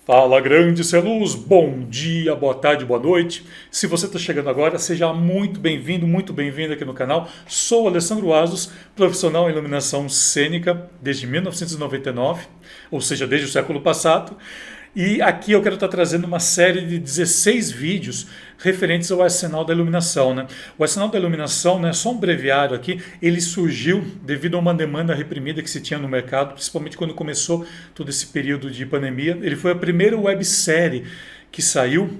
Fala, grande ser luz, bom dia, boa tarde, boa noite. Se você está chegando agora, seja muito bem-vindo aqui no canal. Sou o Alessandro Asos, profissional em iluminação cênica desde 1999, ou seja, desde o século passado. E aqui eu quero estar trazendo uma série de 16 vídeos referentes ao arsenal da iluminação, né? O arsenal da iluminação, né, só um breviário aqui, ele surgiu devido a uma demanda reprimida que se tinha no mercado, principalmente quando começou todo esse período de pandemia. Ele foi a primeira websérie que saiu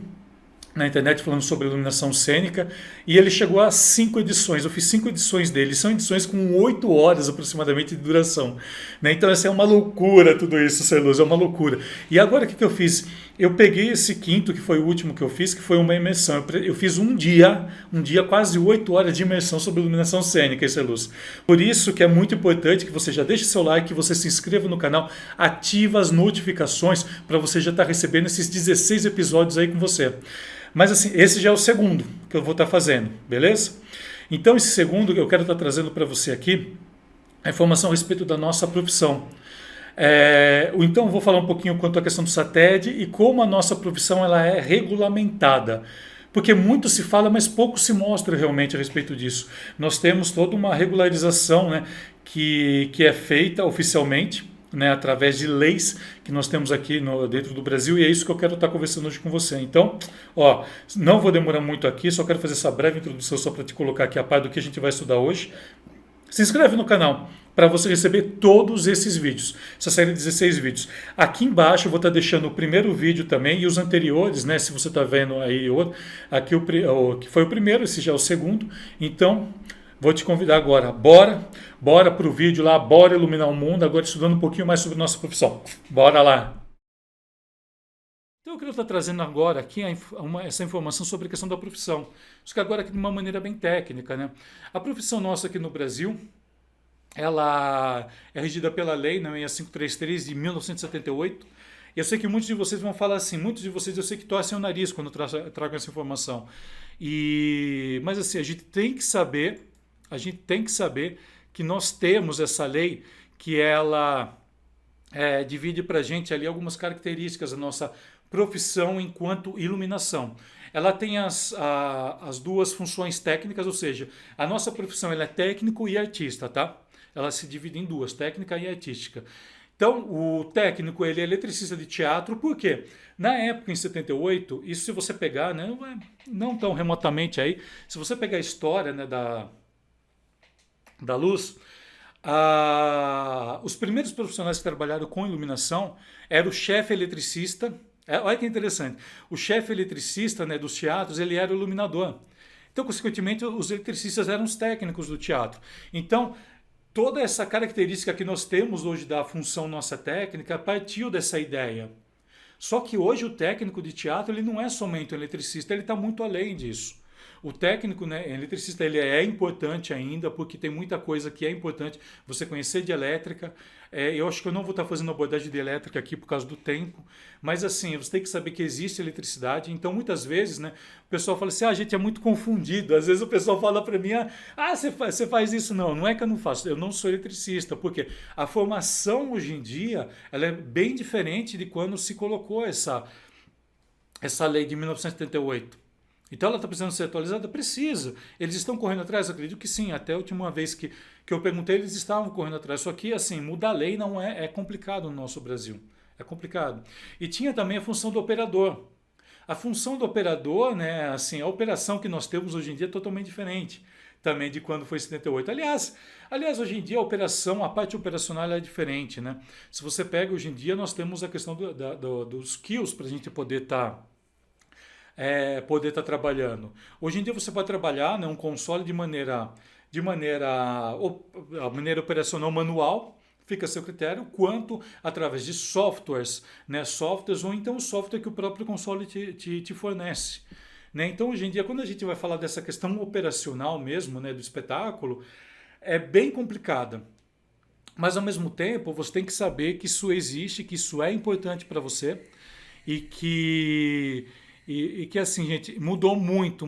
na internet falando sobre iluminação cênica, e ele chegou a 5 edições. Eu fiz 5 edições dele. São edições com 8 horas aproximadamente de duração, né? Então essa é uma loucura tudo isso, Celuz, é uma loucura. E agora o que eu fiz? Eu peguei esse quinto, que foi o último que eu fiz, que foi uma imersão. Eu fiz um dia quase 8 horas de imersão sobre iluminação cênica, Celuz. Por isso que é muito importante que você já deixe seu like, que você se inscreva no canal, ativa as notificações para você já estar recebendo esses 16 episódios aí com você. Mas assim, esse já é o segundo que eu vou estar fazendo, beleza? Então esse segundo eu quero estar trazendo para você aqui a informação a respeito da nossa profissão. Então eu vou falar um pouquinho quanto à questão do SATED e como a nossa profissão ela é regulamentada. Porque muito se fala, mas pouco se mostra realmente a respeito disso. Nós temos toda uma regularização, né, que é feita oficialmente, né, através de leis que nós temos aqui dentro do Brasil, e é isso que eu quero estar conversando hoje com você. Então, não vou demorar muito aqui, só quero fazer essa breve introdução só para te colocar aqui a par do que a gente vai estudar hoje. Se inscreve no canal para você receber todos esses vídeos, essa série de 16 vídeos. Aqui embaixo eu vou estar deixando o primeiro vídeo também e os anteriores, né? Se você está vendo aí, aqui que foi o primeiro, esse já é o segundo. Então, vou te convidar agora, bora para o vídeo lá, bora iluminar o mundo, agora estudando um pouquinho mais sobre nossa profissão. Bora lá! Então eu queria estar trazendo agora aqui essa informação sobre a questão da profissão. Isso que agora aqui de uma maneira bem técnica, né? A profissão nossa aqui no Brasil, ela é regida pela lei, né, 6533 de 1978. E eu sei que muitos de vocês vão falar assim, muitos de vocês eu sei que torcem o nariz quando tragam essa informação. Mas assim, a gente tem que saber que nós temos essa lei que ela divide para a gente ali algumas características da nossa profissão enquanto iluminação. Ela tem as duas funções técnicas, ou seja, a nossa profissão ela é técnico e artista, tá? Ela se divide em duas, técnica e artística. Então, o técnico ele é eletricista de teatro, por quê? Na época, em 78, isso se você pegar, né, não tão remotamente aí, se você pegar a história, né, da luz, os primeiros profissionais que trabalharam com iluminação era o chefe eletricista. Olha que interessante. O chefe eletricista, né, dos teatros, ele era o iluminador. Então, consequentemente, os eletricistas eram os técnicos do teatro. Então, toda essa característica que nós temos hoje da função nossa técnica partiu dessa ideia. Só que hoje o técnico de teatro ele não é somente um eletricista, ele está muito além disso. O técnico, né, eletricista, ele é importante ainda, porque tem muita coisa que é importante você conhecer de elétrica. Eu acho que eu não vou estar fazendo abordagem de elétrica aqui por causa do tempo, mas assim, você tem que saber que existe eletricidade. Então, muitas vezes, né, o pessoal fala assim, a gente é muito confundido. Às vezes o pessoal fala para mim, você faz isso. Não é que eu não faço, eu não sou eletricista, porque a formação hoje em dia, ela é bem diferente de quando se colocou essa lei de 1978. Então ela está precisando ser atualizada? Precisa. Eles estão correndo atrás? Eu acredito que sim. Até a última vez que eu perguntei, eles estavam correndo atrás. Só que, assim, mudar a lei não é complicado no nosso Brasil. É complicado. E tinha também a função do operador. A função do operador, né, assim, a operação que nós temos hoje em dia é totalmente diferente também de quando foi 78. Aliás, hoje em dia a parte operacional é diferente, né? Se você pega hoje em dia, nós temos a questão dos kills para a gente poder estar trabalhando. Hoje em dia você pode trabalhar, né, um console a maneira operacional manual, fica a seu critério, quanto através de softwares, né, ou então o software que o próprio console te fornece. Né? Então hoje em dia, quando a gente vai falar dessa questão operacional mesmo, né, do espetáculo, é bem complicada. Mas ao mesmo tempo, você tem que saber que isso existe, que isso é importante para você e E que assim, gente, mudou muito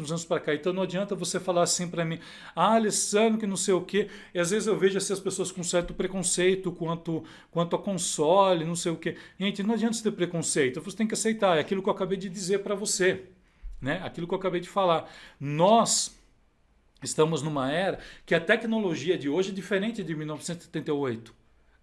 dos anos para cá. Então não adianta você falar assim para mim, Alessandro, que não sei o quê. E às vezes eu vejo assim, as pessoas com certo preconceito quanto a console, não sei o quê. Gente, não adianta você ter preconceito, você tem que aceitar. É aquilo que eu acabei de dizer para você, né? Aquilo que eu acabei de falar. Nós estamos numa era que a tecnologia de hoje é diferente de 1978.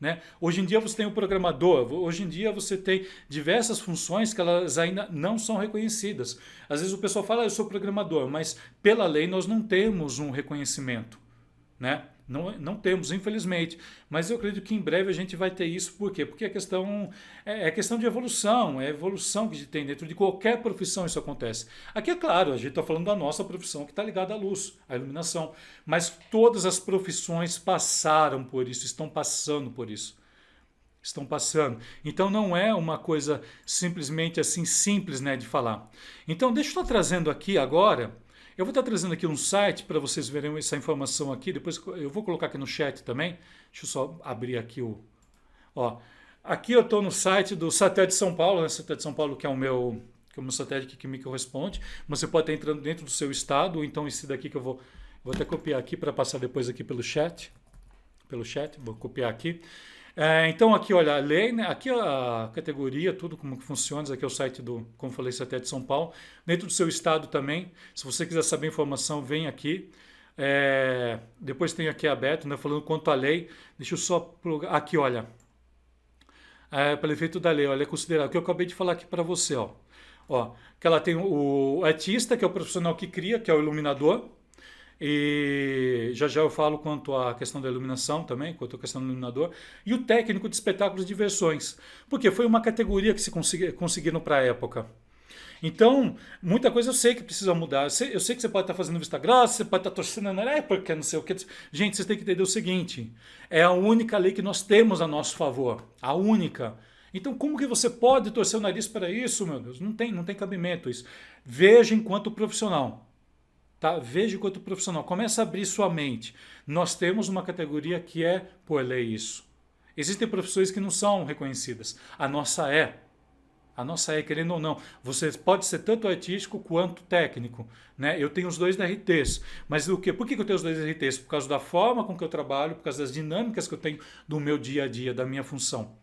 Né? Hoje em dia você tem o programador, hoje em dia você tem diversas funções que elas ainda não são reconhecidas. Às vezes o pessoal fala, eu sou programador, mas pela lei nós não temos um reconhecimento. Né? Não temos, infelizmente. Mas eu acredito que em breve a gente vai ter isso. Por quê? Porque a questão é questão de evolução, é a evolução que a gente tem dentro de qualquer profissão isso acontece. Aqui é claro, a gente está falando da nossa profissão que está ligada à luz, à iluminação. Mas todas as profissões passaram por isso, estão passando por isso. Estão passando. Então não é uma coisa simplesmente assim simples, né, de falar. Então deixa eu estar trazendo aqui agora. Eu vou estar trazendo aqui um site para vocês verem essa informação aqui. Depois eu vou colocar aqui no chat também. Deixa eu só abrir aqui o. Ó, aqui eu estou no site do Satélite São Paulo, né? Satélite São Paulo que é o meu satélite que me corresponde. Você pode estar entrando dentro do seu estado, ou então esse daqui que eu vou até copiar aqui para passar depois aqui pelo chat. Vou copiar aqui. Então aqui, olha, a lei, né? Aqui a categoria, tudo como que funciona, aqui é o site do, como falei, Satélite de São Paulo. Dentro do seu estado também, se você quiser saber informação, vem aqui. Depois tem aqui aberto, né, falando quanto à lei. Deixa eu só plugar, aqui, olha. Pelo efeito da lei, olha, é considerado, o que eu acabei de falar aqui para você, que ela tem o artista, que é o profissional que cria, que é o iluminador. E já já eu falo quanto à questão da iluminação também, quanto à questão do iluminador. E o técnico de espetáculos de diversões. Porque foi uma categoria que se conseguiram para a época. Então, muita coisa eu sei que precisa mudar. Eu sei que você pode estar fazendo vista grossa, você pode estar torcendo, porque não sei o que. Gente, vocês têm que entender o seguinte: é a única lei que nós temos a nosso favor. A única. Então, como que você pode torcer o nariz para isso, meu Deus? Não tem cabimento isso. Veja enquanto profissional. Tá? Veja enquanto profissional, comece a abrir sua mente. Nós temos uma categoria que é por lei isso. Existem profissões que não são reconhecidas. A nossa é. A nossa é, querendo ou não. Você pode ser tanto artístico quanto técnico. Né? Eu tenho os dois RTs. Mas o quê? Por que eu tenho os dois RTs? Por causa da forma com que eu trabalho, por causa das dinâmicas que eu tenho do meu dia a dia, da minha função.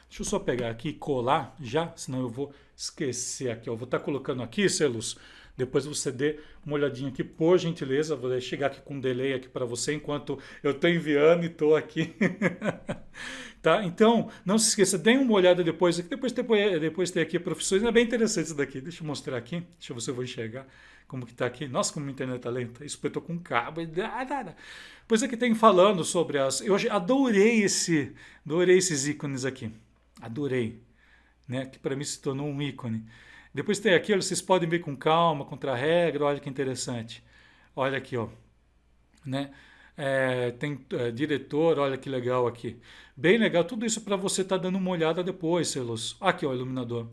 Deixa eu só pegar aqui e colar já, senão eu vou esquecer aqui. Eu vou estar colocando aqui, Celus. Depois você dê uma olhadinha aqui, por gentileza. Vou chegar aqui com um delay aqui para você, enquanto eu estou enviando e estou aqui. Tá? Então, não se esqueça, dê uma olhada depois. Depois tem aqui profissões. É bem interessante isso daqui. Deixa eu mostrar aqui. Deixa eu ver se eu vou enxergar como que está aqui. Nossa, como a internet está lenta. Isso eu estou com cabo. Pois é que tem falando sobre as... Eu adorei esses ícones aqui. Adorei. Né? Que para mim se tornou um ícone. Depois tem aqui, vocês podem ver com calma, contra a regra, olha que interessante. Olha aqui, ó. Né? Tem diretor, olha que legal aqui. Bem legal, tudo isso para você estar dando uma olhada depois, Celos. Aqui, ó, iluminador.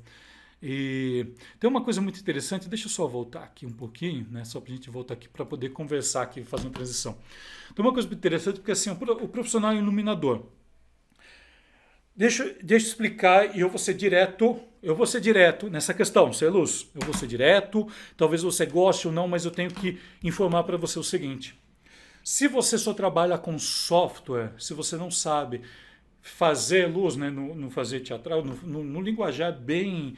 E tem uma coisa muito interessante, deixa eu só voltar aqui um pouquinho, né? Só para a gente voltar aqui para poder conversar aqui, fazer uma transição. Tem uma coisa muito interessante, porque assim, o profissional iluminador. Deixa eu explicar e eu vou ser direto nessa questão, Celus. Eu vou ser direto, talvez você goste ou não, mas eu tenho que informar para você o seguinte. Se você só trabalha com software, se você não sabe fazer luz, né, no fazer teatral, no linguajar bem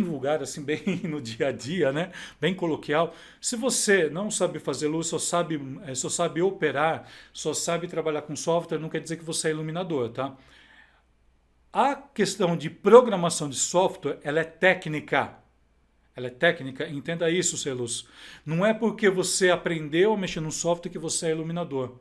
vulgar, assim, bem no dia a dia, né, bem coloquial. Se você não sabe fazer luz, só sabe operar, só sabe trabalhar com software, não quer dizer que você é iluminador, tá? A questão de programação de software, ela é técnica. Ela é técnica, entenda isso, Celus. Não é porque você aprendeu a mexer no software que você é iluminador.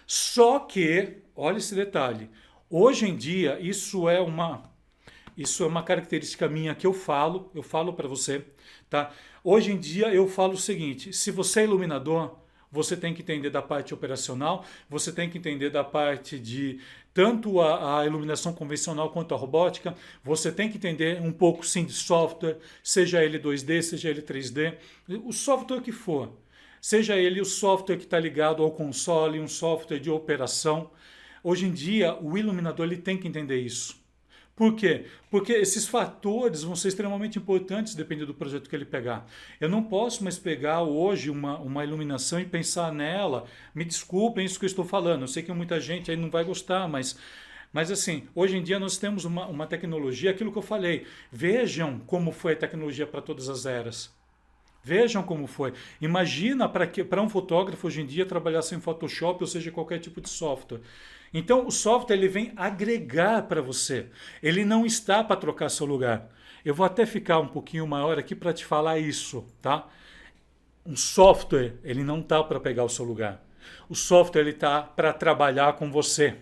Só que, olha esse detalhe, hoje em dia isso é uma característica minha que eu falo para você, tá? Hoje em dia eu falo o seguinte, se você é iluminador, você tem que entender da parte operacional, você tem que entender da parte de tanto a iluminação convencional quanto a robótica, você tem que entender um pouco sim de software, seja ele 2D, seja ele 3D, o software que for, seja ele o software que está ligado ao console, um software de operação. Hoje em dia o iluminador ele tem que entender isso. Por quê? Porque esses fatores vão ser extremamente importantes dependendo do projeto que ele pegar. Eu não posso mais pegar hoje uma iluminação e pensar nela. Me desculpem isso que eu estou falando. Eu sei que muita gente aí não vai gostar, mas assim, hoje em dia nós temos uma tecnologia, aquilo que eu falei. Vejam como foi a tecnologia para todas as eras. Vejam como foi. Imagina para um fotógrafo hoje em dia trabalhar sem Photoshop, ou seja, qualquer tipo de software. Então, o software ele vem agregar para você. Ele não está para trocar seu lugar. Eu vou até ficar um pouquinho maior aqui para te falar isso, tá? Um software, ele não está para pegar o seu lugar. O software ele está para trabalhar com você.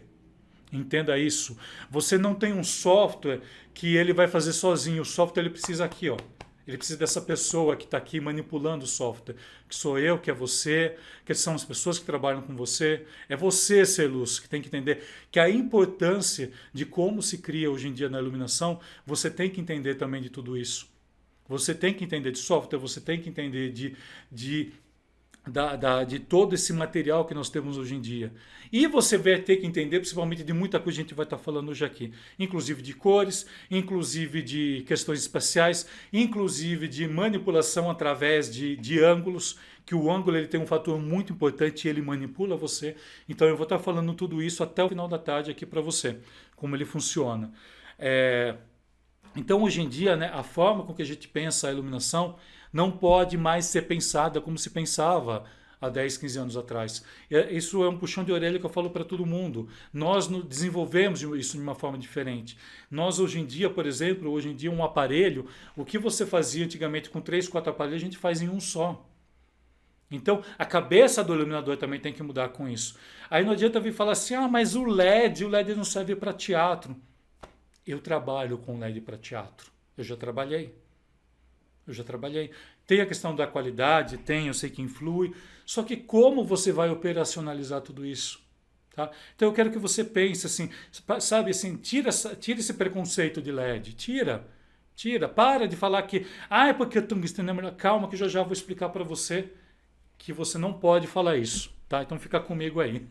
Entenda isso. Você não tem um software que ele vai fazer sozinho. O software ele precisa aqui, ó. Ele precisa dessa pessoa que está aqui manipulando o software. Que sou eu, que é você, que são as pessoas que trabalham com você. É você, ser luz, que tem que entender que a importância de como se cria hoje em dia na iluminação, você tem que entender também de tudo isso. Você tem que entender de software, você tem que entender de todo esse material que nós temos hoje em dia. E você vai ter que entender, principalmente, de muita coisa que a gente vai estar falando hoje aqui. Inclusive de cores, inclusive de questões espaciais, inclusive de manipulação através de ângulos, que o ângulo ele tem um fator muito importante e ele manipula você. Então eu vou estar falando tudo isso até o final da tarde aqui para você, como ele funciona. Então, hoje em dia, né, a forma com que a gente pensa a iluminação não pode mais ser pensada como se pensava há 10, 15 anos atrás. Isso é um puxão de orelha que eu falo para todo mundo. Nós desenvolvemos isso de uma forma diferente. Nós, hoje em dia, por exemplo, hoje em dia um aparelho, o que você fazia antigamente com 3, 4 aparelhos, a gente faz em um só. Então, a cabeça do iluminador também tem que mudar com isso. Aí não adianta vir falar assim, mas o LED não serve para teatro. Eu trabalho com LED para teatro. Eu já trabalhei. Tem a questão da qualidade, eu sei que influi. Só que como você vai operacionalizar tudo isso? Tá? Então eu quero que você pense assim, sabe assim, tira esse preconceito de LED. Tira. Para de falar que, é porque o tungsteno é melhor. Calma que eu já vou explicar para você que você não pode falar isso. Tá? Então fica comigo aí.